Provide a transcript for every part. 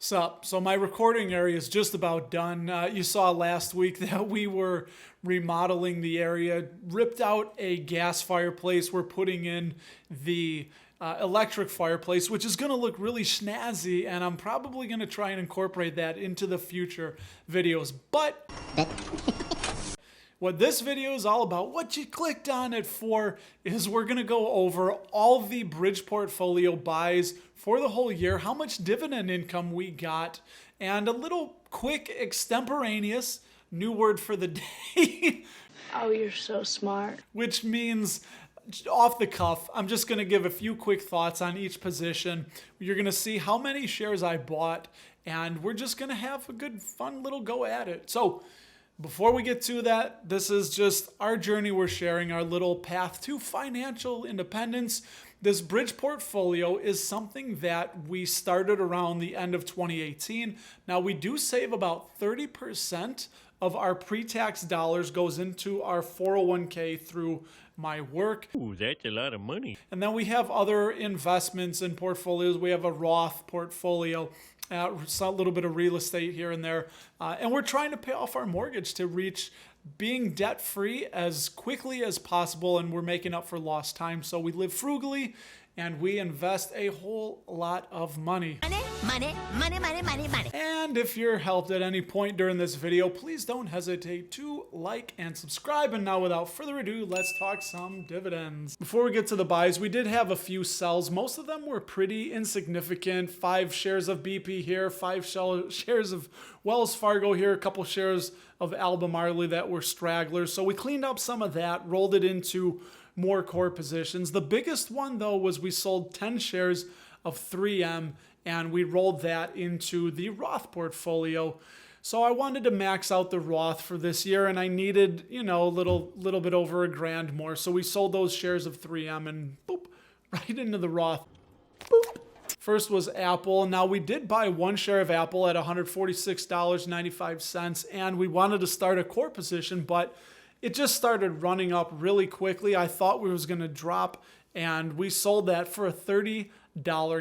Sup? So my recording area is just about done. You saw last week that we were remodeling the area, ripped out a gas fireplace. We're putting in the electric fireplace, which is going to look really snazzy, and I'm probably going to try and incorporate that into the future videos. But what this video is all about, what you clicked on it for, is we're going to go over all the bridge portfolio buys for the whole year, how much dividend income we got, and a little quick extemporaneous new word for the day. Oh, you're so smart. Which means off the cuff, I'm just going to give a few quick thoughts on each position. You're going to see how many shares I bought, and we're just going to have a good, fun little go at it. So before we get to that, this is just our journey. We're sharing our little path to financial independence. This bridge portfolio is something that we started around the end of 2018. Now, we do save about 30% of our pre-tax dollars goes into our 401k through my work. Ooh, that's a lot of money. And then we have other investments and portfolios. We have a Roth portfolio, a little bit of real estate here and there. And we're trying to pay off our mortgage to reach being debt-free as quickly as possible, and we're making up for lost time. So we live frugally, and we invest a whole lot of money. Money. And if you're helped at any point during this video, please don't hesitate to like and subscribe. And now, without further ado, let's talk some dividends. Before we get to the buys, we did have a few sells. Most of them were pretty insignificant. 5 shares of BP here, 5 shares of Wells Fargo here, a couple shares of Albemarle that were stragglers. So we cleaned up some of that, rolled it into more core positions. The biggest one, though, was we sold 10 shares of 3M, and we rolled that into the Roth portfolio. So I wanted to max out the Roth for this year, and I needed, a little bit over $1,000 more. So we sold those shares of 3M and boop, right into the Roth. Boop. First was Apple. Now, we did buy 1 share of Apple at $146.95, and we wanted to start a core position, but it just started running up really quickly. I thought we was going to drop, and we sold that for a $30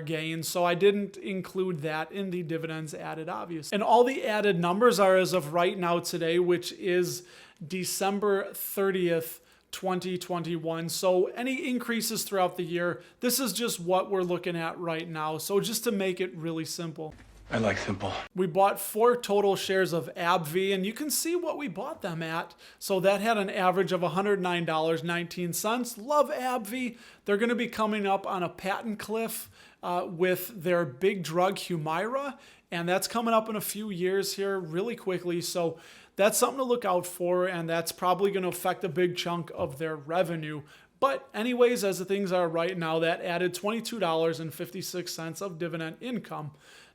gain. So I didn't include that in the dividends added, obviously. And all the added numbers are as of right now today, which is December 30th, 2021. So any increases throughout the year, this is just what we're looking at right now. So just to make it really simple. I like simple. We bought 4 total shares of AbbVie, and you can see what we bought them at. So that had an average of $109.19. Love AbbVie. They're going to be coming up on a patent cliff with their big drug Humira, and that's coming up in a few years here really quickly. So that's something to look out for, and that's probably going to affect a big chunk of their revenue. But anyways, as the things are right now, that added $22.56 of dividend income.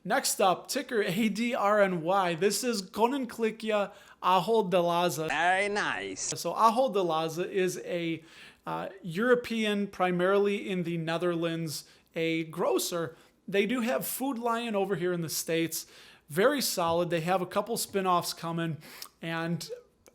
Next up, ticker ADRNY. This is Koninklijke Ahold Delhaize. Very nice. So Ahold Delhaize is a European, primarily in the Netherlands, a grocer. They do have Food Lion over here in the States. Very solid. They have a couple spin-offs coming, and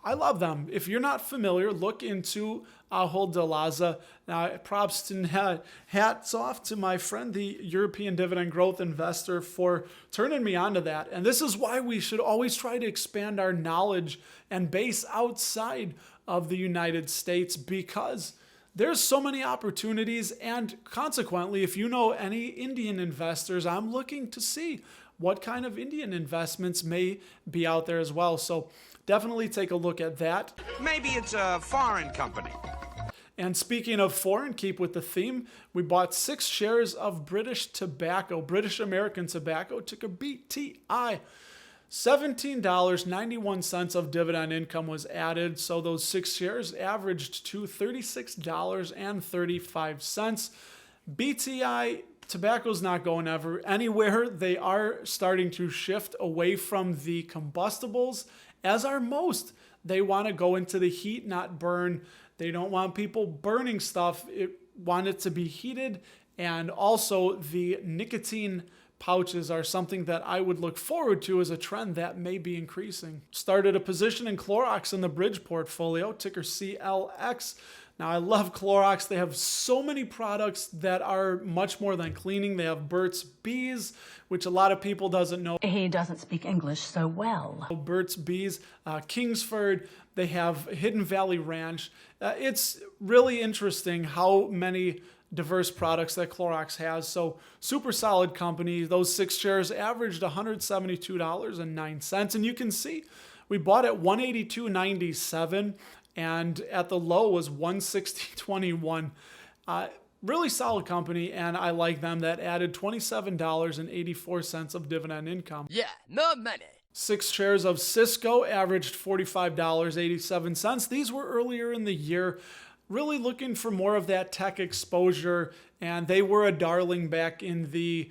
I love them. If you're not familiar, look into Ahold Delhaize. Now, props to hats off to my friend, the European dividend growth investor, for turning me on to that. And this is why we should always try to expand our knowledge and base outside of the United States, because there's so many opportunities. And consequently, if you know any Indian investors, I'm looking to see what kind of Indian investments may be out there as well. So definitely take a look at that. Maybe it's a foreign company. And speaking of foreign, keep with the theme, we bought 6 shares of British Tobacco, British American Tobacco, ticker BTI. $17.91 of dividend income was added, so those 6 shares averaged to $36.35. BTI tobacco's not going anywhere. They are starting to shift away from the combustibles, as are most. They want to go into the heat, not burn. They don't want people burning stuff. Want it to be heated. And also the nicotine pouches are something that I would look forward to as a trend that may be increasing. Started a position in Clorox in the bridge portfolio, ticker CLX. Now, I love Clorox. They have so many products that are much more than cleaning. They have Burt's Bees, which a lot of people doesn't know. He doesn't speak English so well. Burt's Bees, Kingsford. They have Hidden Valley Ranch. It's really interesting how many diverse products that Clorox has. So super solid company. Those 6 shares averaged $172.09. And you can see we bought at $182.97 and at the low was $160.21. Really solid company, and I like them. That added $27.84 of dividend income. Yeah, more money. 6 shares of Cisco averaged $45.87. These were earlier in the year. Really looking for more of that tech exposure, and they were a darling back in the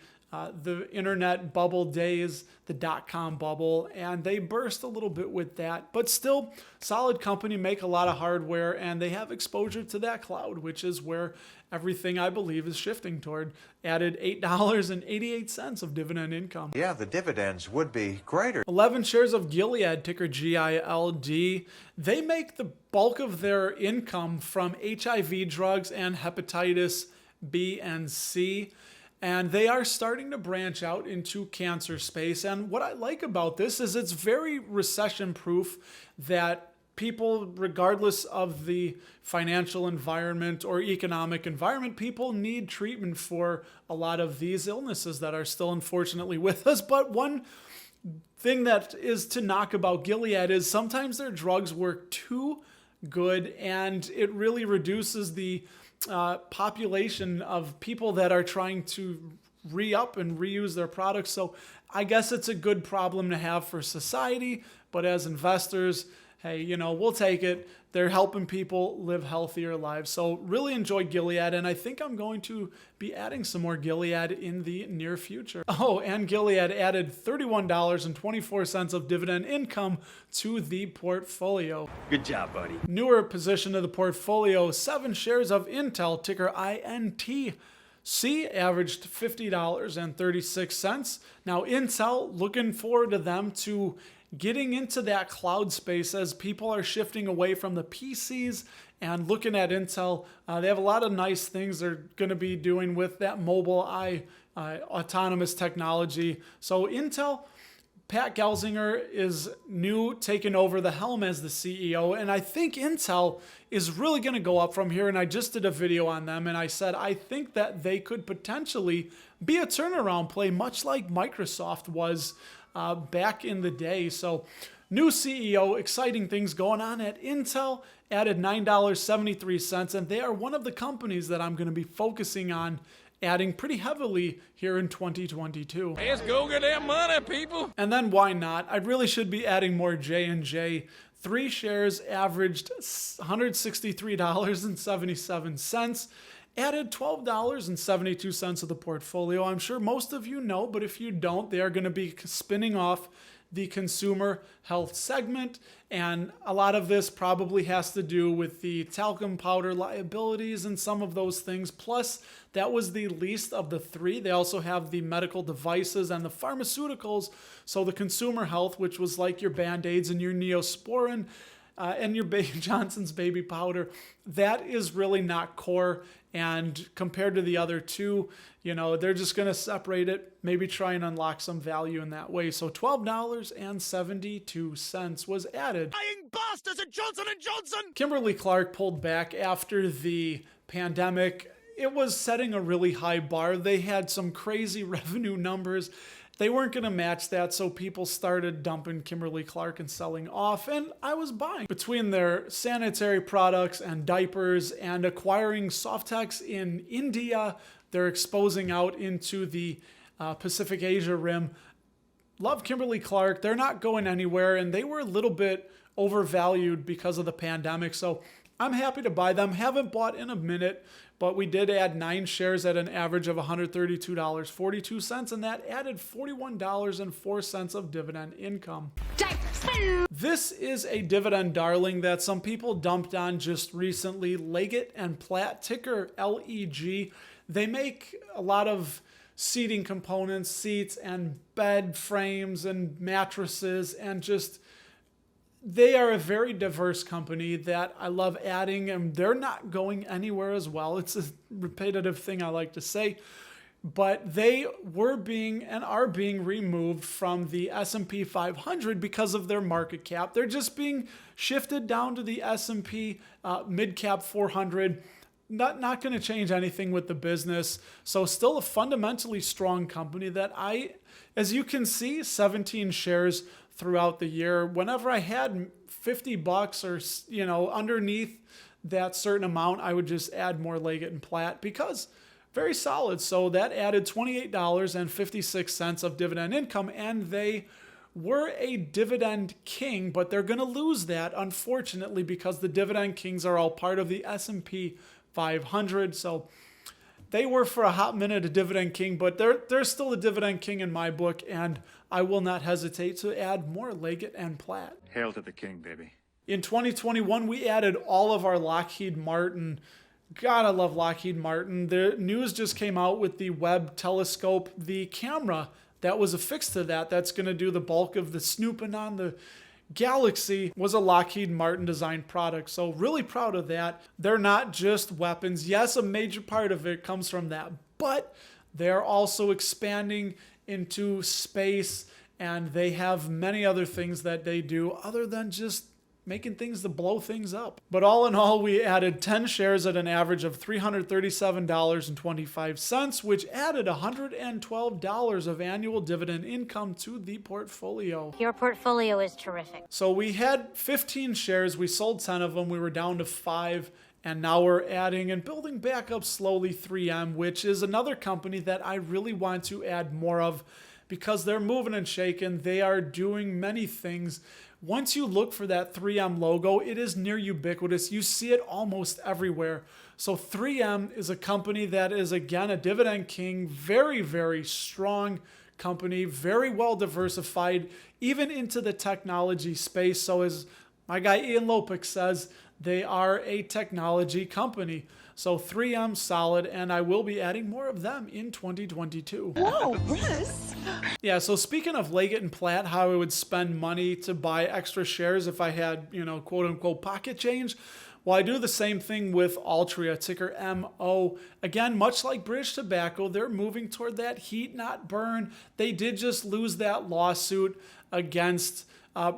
internet bubble days, the dot-com bubble, and they burst a little bit with that, but still solid company, make a lot of hardware, and they have exposure to that cloud, which is where everything I believe is shifting toward. Added $8.88 of dividend income. Yeah, the dividends would be greater. 11 shares of Gilead, ticker GILD. They make the bulk of their income from HIV drugs and hepatitis B and C. And they are starting to branch out into cancer space. And what I like about this is it's very recession proof, that people, regardless of the financial environment or economic environment, people need treatment for a lot of these illnesses that are still unfortunately with us. But one thing that is to knock about Gilead is sometimes their drugs work too good, and it really reduces the population of people that are trying to re-up and reuse their products. So I guess it's a good problem to have for society, but as investors, hey, you know, we'll take it. They're helping people live healthier lives. So really enjoy Gilead, and I think I'm going to be adding some more Gilead in the near future. Oh, and Gilead added $31.24 of dividend income to the portfolio. Good job, buddy. Newer position of the portfolio, 7 shares of Intel, ticker INT. C averaged $50.36. Now, Intel, looking forward to them to getting into that cloud space as people are shifting away from the PCs and looking at Intel. They have a lot of nice things they're going to be doing with that mobile autonomous technology. So Intel, Pat Gelsinger is new, taking over the helm as the CEO, and I think Intel is really going to go up from here. And I just did a video on them, and I said I think that they could potentially be a turnaround play, much like Microsoft was back in the day. So new CEO, exciting things going on at Intel, added $9.73, and they are one of the companies that I'm going to be focusing on adding pretty heavily here in 2022. Let's go get that money, people. And then why not? I really should be adding more J&J. 3 shares averaged $163.77. Added $12.72 of the portfolio. I'm sure most of you know, but if you don't, they are going to be spinning off the consumer health segment, and a lot of this probably has to do with the talcum powder liabilities and some of those things. Plus, that was the least of the 3. They also have the medical devices and the pharmaceuticals. So the consumer health, which was like your Band-Aids and your Neosporin, and your Johnson's baby powder, that is really not core. And compared to the other 2, you know, they're just going to separate it, maybe try and unlock some value in that way. So $12.72 was added. Lying bastards at Johnson & Johnson! Kimberly-Clark pulled back after the pandemic. It was setting a really high bar. They had some crazy revenue numbers. They weren't going to match that, so people started dumping Kimberly-Clark and selling off, and I was buying. Between their sanitary products and diapers and acquiring Softex in India, they're exposing out into the Pacific Asia rim. Love Kimberly-Clark. They're not going anywhere, and they were a little bit overvalued because of the pandemic, so I'm happy to buy them. Haven't bought in a minute, but we did add 9 shares at an average of $132.42, and that added $41.04 of dividend income. This is a dividend darling that some people dumped on just recently. Leggett and Platt, ticker LEG. They make a lot of seating components, seats and bed frames and mattresses, and just they are a very diverse company that I love adding, and they're not going anywhere as well. It's a repetitive thing I like to say, but they were being and are being removed from the S&P 500 because of their market cap. They're just being shifted down to the S&P mid-cap 400. Not going to change anything with the business. So still a fundamentally strong company that as you can see, 17 shares throughout the year. Whenever I had $50 or, underneath that certain amount, I would just add more Leggett and Platt because very solid. So that added $28.56 of dividend income, and they were a dividend king, but they're going to lose that, unfortunately, because the dividend kings are all part of the S&P 500. So they were for a hot minute a dividend king, but they're still a dividend king in my book, and I will not hesitate to add more Leggett and Platt. Hail to the king, baby. In 2021, we added all of our Lockheed Martin. God, I love Lockheed Martin. The news just came out with the Webb telescope, the camera that was affixed to that's going to do the bulk of the snooping on the galaxy, was a Lockheed Martin designed product. So really proud of that. They're not just weapons. Yes, a major part of it comes from that, but they're also expanding into space, and they have many other things that they do other than just making things to blow things up. But all in all, we added 10 shares at an average of $337.25, which added $112 of annual dividend income to the portfolio. Your portfolio is terrific. So we had 15 shares, we sold 10 of them, we were down to 5, and now we're adding and building back up slowly 3M, which is another company that I really want to add more of because they're moving and shaking. They are doing many things. Once you look for that 3M logo, it is near ubiquitous. You see it almost everywhere. So 3M is a company that is, again, a dividend king, very, very strong company, very well diversified, even into the technology space. So as my guy Ian Lopik says, they are a technology company. So 3M solid, and I will be adding more of them in 2022. Whoa, Russ! Yeah, so speaking of Leggett and Platt, how I would spend money to buy extra shares if I had, quote unquote pocket change. Well, I do the same thing with Altria, ticker MO. Again, much like British Tobacco, they're moving toward that heat, not burn. They did just lose that lawsuit against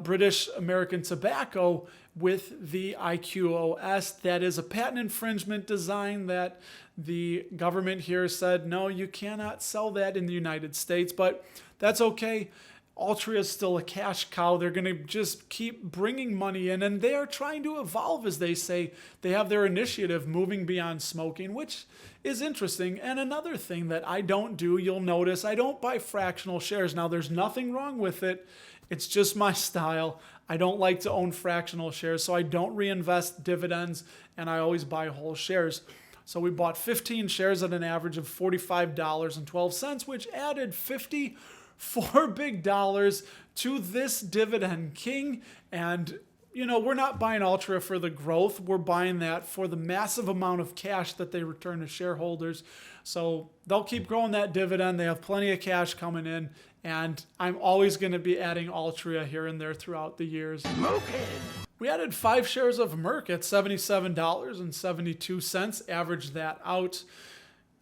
British American Tobacco with the IQOS. That is a patent infringement design that the government here said, no, you cannot sell that in the United States, but that's okay. Altria is still a cash cow. They're going to just keep bringing money in, and they are trying to evolve, as they say. They have their initiative moving beyond smoking, which is interesting. And another thing that I don't do, you'll notice, I don't buy fractional shares. Now, there's nothing wrong with it. It's just my style. I don't like to own fractional shares, so I don't reinvest dividends, and I always buy whole shares. So we bought 15 shares at an average of $45.12, which added $54 big dollars to this dividend king. And, we're not buying Altria for the growth. We're buying that for the massive amount of cash that they return to shareholders. So they'll keep growing that dividend. They have plenty of cash coming in. And I'm always going to be adding Altria here and there throughout the years. We added 5 shares of Merck at $77.72, averaged that out.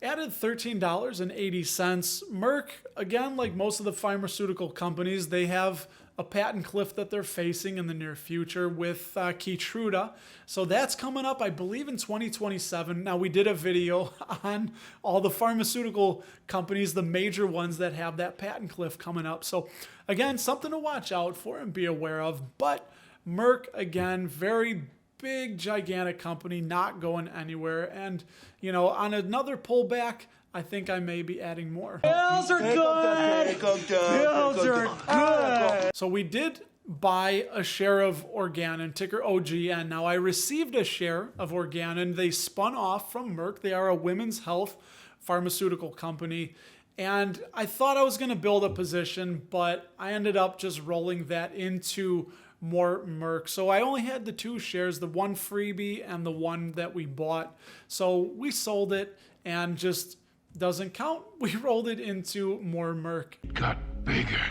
Added $13.80. Merck, again, like most of the pharmaceutical companies, they have a patent cliff that they're facing in the near future with Keytruda. So that's coming up, I believe, in 2027. Now, we did a video on all the pharmaceutical companies, the major ones that have that patent cliff coming up. So again, something to watch out for and be aware of. But Merck, again, very big, gigantic company, not going anywhere. And, on another pullback, I think I may be adding more. Bills are good! Bills are good! So we did buy a share of Organon, ticker OGN. Now, I received a share of Organon. They spun off from Merck. They are a women's health pharmaceutical company. And I thought I was going to build a position, but I ended up just rolling that into more Merck. So I only had the 2 shares, the one freebie and the one that we bought. So we sold it and just doesn't count. We rolled it into more Merck. Got bigger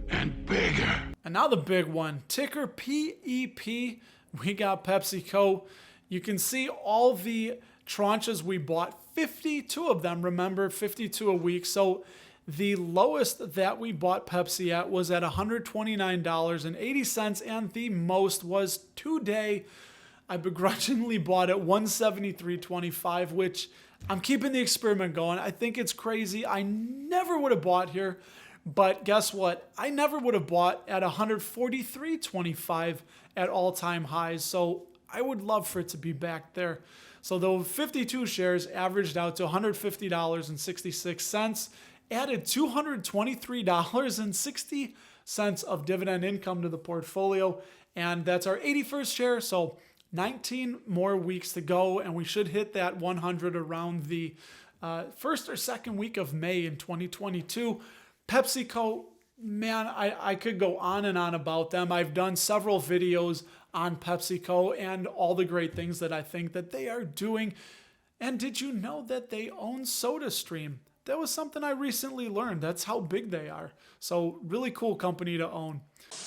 and bigger. And now the big one, ticker PEP. We got PepsiCo. You can see all the tranches we bought, 52 of them, remember, 52 a week. So the lowest that we bought Pepsi at was at $129.80, and the most was today. I begrudgingly bought at $173.25, which I'm keeping the experiment going. I think it's crazy. I never would have bought here, but guess what? I never would have bought at $143.25 at all-time highs, so I would love for it to be back there. So the 52 shares averaged out to $150.66, added $223.60 of dividend income to the portfolio, and that's our 81st share, so 19 more weeks to go, and we should hit that 100 around the first or second week of May in 2022. PepsiCo, man, I could go on and on about them. I've done several videos on PepsiCo and all the great things that I think that they are doing. And did you know that they own SodaStream? That was something I recently learned. That's how big they are. So really cool company to own.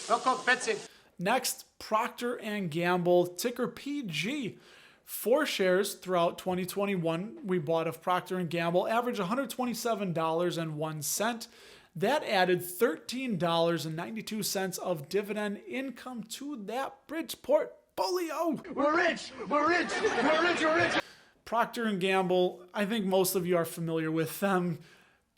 Welcome, Betsy. Next, Procter & Gamble, ticker PG. 4 shares throughout 2021 we bought of Procter & Gamble, average $127.01. That added $13.92 of dividend income to that bridge portfolio. We're rich. We're rich. We're rich. We're rich. Procter & Gamble, I think most of you are familiar with them.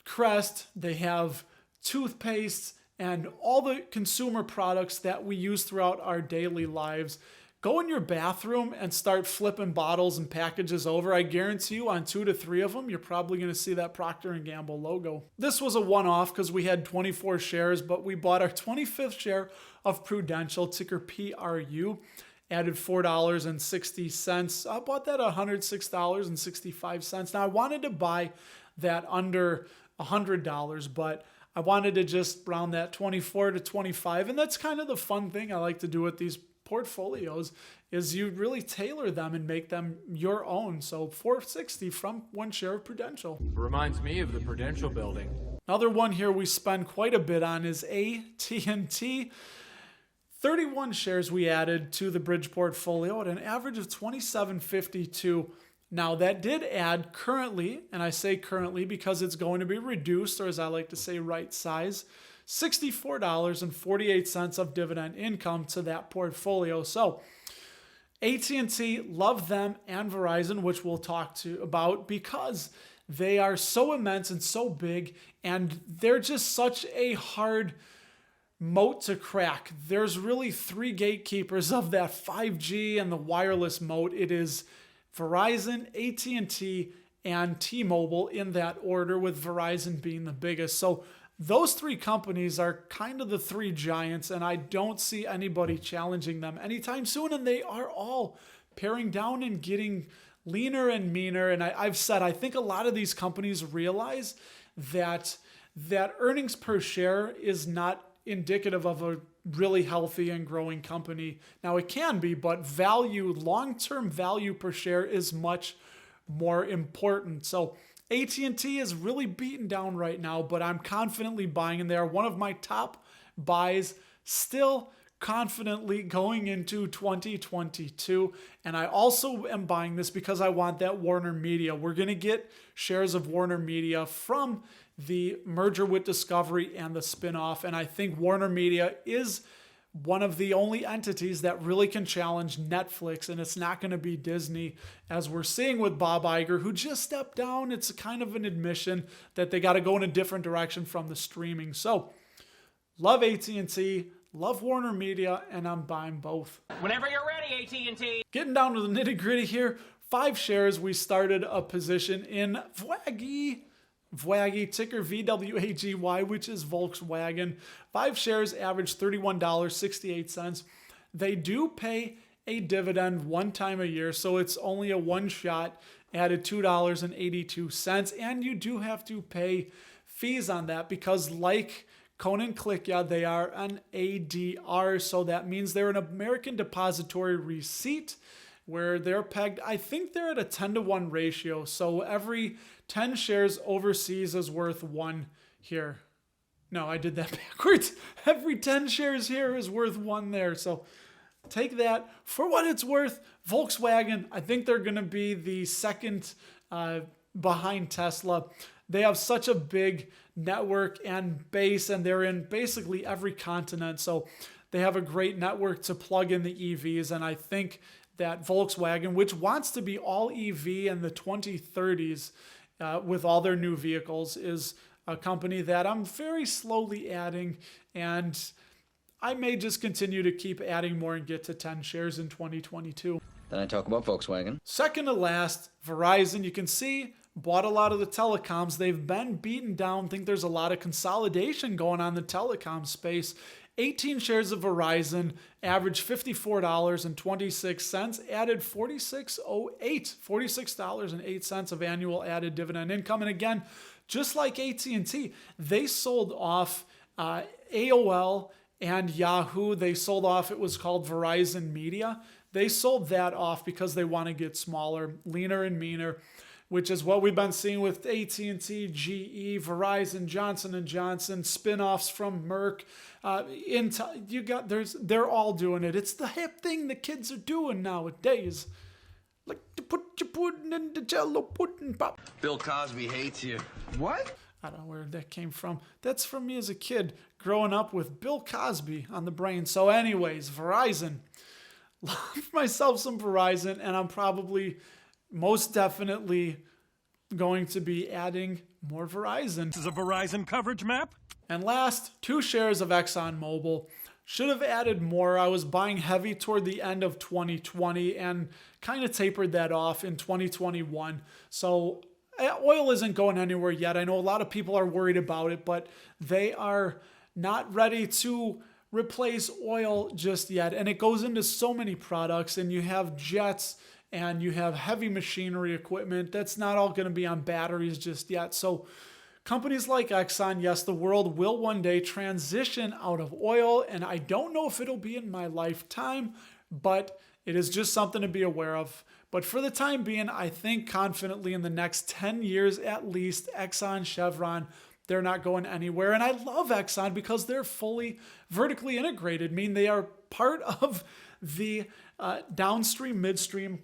Crest, they have toothpastes and all the consumer products that we use throughout our daily lives. Go in your bathroom and start flipping bottles and packages over. I guarantee you on 2 to 3 of them, you're probably going to see that Procter & Gamble logo. This was a one-off because we had 24 shares, but we bought our 25th share of Prudential, ticker PRU, added $4.60. I bought that at $106.65. Now, I wanted to buy that under $100, but I wanted to just round that 24 to 25, and that's kind of the fun thing I like to do with these portfolios is you really tailor them and make them your own. So $4.60 from 1 share of Prudential. Reminds me of the Prudential building. Another one here we spend quite a bit on is AT&T. 31 shares we added to the bridge portfolio at an average of $27.52. Now that did add currently, and I say currently because it's going to be reduced, or as I like to say, right size, $64.48 of dividend income to that portfolio. So AT&T, love them, and Verizon, which we'll talk about because they are so immense and so big, and they're just such a hard moat to crack. There's really 3 gatekeepers of that 5G and the wireless moat. It is Verizon, AT&T, and T-Mobile in that order, with Verizon being the biggest. So those 3 companies are kind of the 3 giants, and I don't see anybody challenging them anytime soon, and they are all paring down and getting leaner and meaner. And I've said, I think a lot of these companies realize that earnings per share is not indicative of a really healthy and growing company. Now it can be, but value, long-term value per share is much more important. So AT&T is really beaten down right now, but I'm confidently buying in there. One of my top buys, still confidently going into 2022. And I also am buying this because I want that Warner Media. We're going to get shares of Warner Media from the merger with Discovery and the spinoff. And I think Warner Media is one of the only entities that really can challenge Netflix, and it's not going to be Disney, as we're seeing with Bob Iger, who just stepped down. It's kind of an admission that they got to go in a different direction from the streaming. So, love AT&T, love Warner Media, and I'm buying both. Whenever you're ready, AT&T. Getting down to the nitty-gritty here, 5 shares. We started a position in Voyagy, ticker VWAGY, which is Volkswagen. 5 shares, average $31.68. They do pay a dividend 1 time a year, so it's only a 1 shot, added $2.82. And you do have to pay fees on that because, like Conan Klicka, they are an ADR, so that means they're an American Depository Receipt, where they're pegged, I think they're at a 10-to-1 ratio. So every 10 shares overseas is worth 1 here. No, I did that backwards. Every 10 shares here is worth 1 there. So take that for what it's worth. Volkswagen, I think they're going to be the second behind Tesla. They have such a big network and base, and they're in basically every continent. So they have a great network to plug in the EVs. And I think that Volkswagen, which wants to be all EV in the 2030s with all their new vehicles, is a company that I'm very slowly adding, and I may just continue to keep adding more and get to 10 shares in 2022. Then I talk about Volkswagen. Second to last, Verizon. You can see bought a lot of the telecoms. They've been beaten down. I think there's a lot of consolidation going on in the telecom space. 18 shares of Verizon, average $54.26, added $46.08 of annual added dividend income. And again, just like AT&T, they sold off AOL and Yahoo. They sold off, it was called Verizon Media. They sold that off because they want to get smaller, leaner and meaner, which is what we've been seeing with AT&T, GE, Verizon, Johnson & Johnson, spin-offs from Merck, Intel. They're all doing it. It's the hip thing the kids are doing nowadays. Like to put your pudding in the Jello pudding pop. Bill Cosby hates you. What? I don't know where that came from. That's from me as a kid, growing up with Bill Cosby on the brain. So anyways, Verizon. Love myself some Verizon, and I'm probably most definitely going to be adding more Verizon. This is a Verizon coverage map. And last, 2 shares of ExxonMobil. Should have added more. I was buying heavy toward the end of 2020 and kind of tapered that off in 2021. So oil isn't going anywhere yet. I know a lot of people are worried about it, but they are not ready to replace oil just yet. And it goes into so many products, and you have jets and you have heavy machinery equipment. That's not all going to be on batteries just yet. So companies like Exxon, yes, the world will one day transition out of oil, and I don't know if it'll be in my lifetime, but it is just something to be aware of. But for the time being, I think confidently in the next 10 years at least, Exxon, Chevron, they're not going anywhere. And I love Exxon because they're fully vertically integrated, meaning they are part of the downstream, midstream,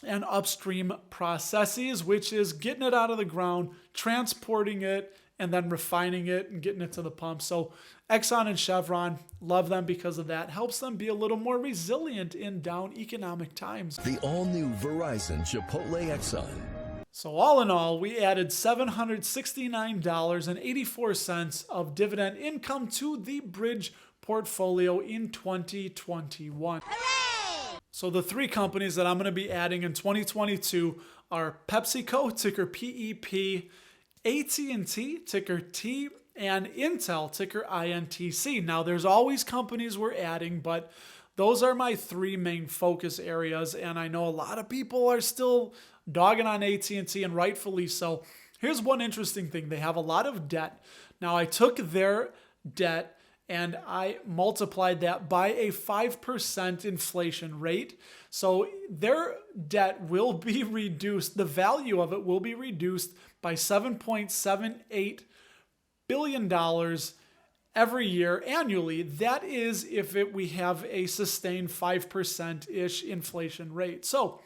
and upstream processes, which is getting it out of the ground, transporting it, and then refining it and getting it to the pump. So Exxon and Chevron, love them because of that. Helps them be a little more resilient in down economic times. The all-new Verizon Chipotle Exxon. So all in all, we added $769.84 of dividend income to the bridge portfolio in 2021. So the 3 companies that I'm going to be adding in 2022 are PepsiCo, ticker PEP, AT&T, ticker T, and Intel, ticker INTC. Now, there's always companies we're adding, but those are my 3 main focus areas, and I know a lot of people are still dogging on AT&T, and rightfully so. Here's one interesting thing. They have a lot of debt. Now, I took their debt and I multiplied that by a 5% inflation rate. So their debt will be reduced. The value of it will be reduced by $7.78 billion every year annually. That is if we have a sustained 5%-ish inflation rate. So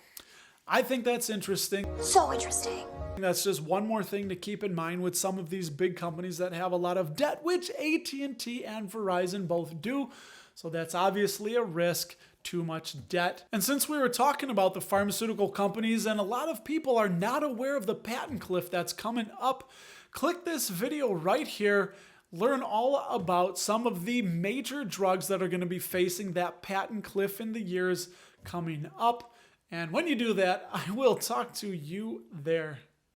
I think that's interesting. So interesting. That's just one more thing to keep in mind with some of these big companies that have a lot of debt, which AT&T and Verizon both do. So that's obviously a risk, too much debt. And since we were talking about the pharmaceutical companies and a lot of people are not aware of the patent cliff that's coming up, click this video right here. Learn all about some of the major drugs that are going to be facing that patent cliff in the years coming up. And when you do that, I will talk to you there.